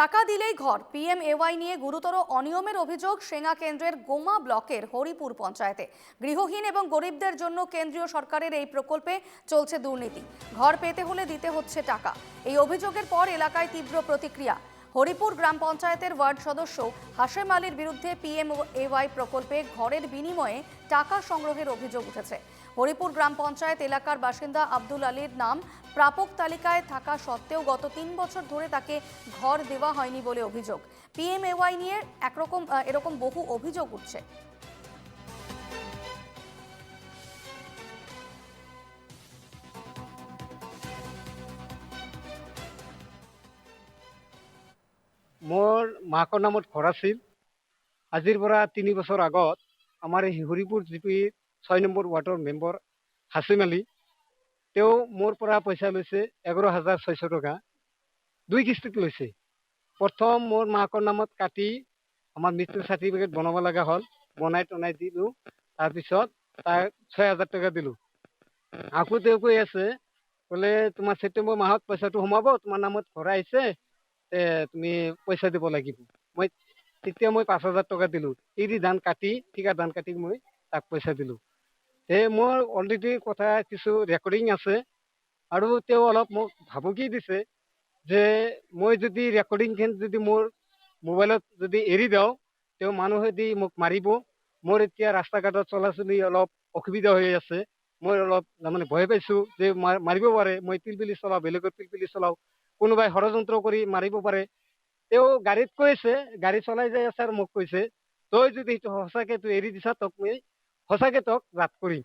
টাকা দিলেই ঘর পিএমএওয়াই নিয়ে গুরুতর অনিয়মের অভিযোগ সেঙ্গা কেন্দ্রের গোমা ব্লকের হরিপুর পঞ্চায়েতে। গৃহহীন এবং গরিবদের জন্য কেন্দ্রীয় সরকারের এই প্রকল্পে চলছে দুর্নীতি। ঘর পেতে হলে দিতে হচ্ছে টাকা। এই অভিযোগের পর এলাকায় তীব্র প্রতিক্রিয়া। হরিপুর গ্রাম পঞ্চায়েতের ওয়ার্ড সদস্য হাশেম আলীর বিরুদ্ধে পিএমএওয়াই প্রকল্পে ঘরের বিনিময়ে টাকা সংগ্রহের অভিযোগ উঠেছে। হরিপুর গ্রাম পঞ্চায়েত এলাকার বাসিন্দা আব্দুল আলীর নাম প্রাপক তালিকায় থাকা সত্ত্বেও গত ৩ বছর ধরে তাকে ঘর দেওয়া হয়নি বলে অভিযোগ। পিএমএওয়াই নিয়ে এরকম বহু অভিযোগ উঠছে। মোৰ মাকৰ নামত ঘৰ আছিল। আজিৰ পৰা ৩ বছৰ আগত আমাৰ এই হৰিপুৰ জিপি ৬ নম্বৰ ৱাৰ্ডৰ মেম্বৰ হাছিম আলী তেওঁ মোৰ পৰা পইচা লৈছে ১১,৬০০ টকা। ২ কিস্তিত লৈছে। প্ৰথম মোৰ মাকৰ নামত কাটি আমাৰ মৃত্যু চাৰ্টিফিকেট বনাব লগা হ'ল। বনাই দিলোঁ। তাৰপিছত তাক ৬,০০০ টকা দিলোঁ। আকৌ তেওঁ কৈ আছে বোলে তোমাৰ ছেপ্টেম্বৰ মাহত পইচাটো সোমাব, তোমাৰ নামত ঘৰ আহিছে, তুমি পইচা দিব লাগিব। তেতিয়া মই ৫,০০০ টকা দিলোঁ। এৰি ধান কাটি ঠিকা ধান কাটি মই তাক পইচা দিলোঁ। মোৰ অলৰেডি কথা কিছু ৰেকৰ্ডিং আছে আৰু তেওঁ অলপ মোক ভাবুকি দিছে যে মই যদি ৰেকৰ্ডিংখন যদি মোৰ মোবাইলত যদি এৰি দিওঁ তেওঁ মানুহেদি মোক মাৰিব। মোৰ এতিয়া ৰাস্তা ঘাটত চলাচলি অলপ অসুবিধা হৈ আছে। মই অলপ তাৰমানে ভয় পাইছোঁ যে মাৰিব পাৰে। মই পিলপিলি চলাওঁ, বেলেগৰ পিলপিলি চলাওঁ, কোনোবাই ষড়যন্ত্ৰ কৰি মাৰিব পাৰে। তেওঁ গাড়ীত কৈছে, গাড়ী চলাই যাই আছে আৰু মোক কৈছে তই যদি সঁচাকৈ তই এৰি দিছা তোক মই সঁচাকৈ তোক ৰাত কৰিম।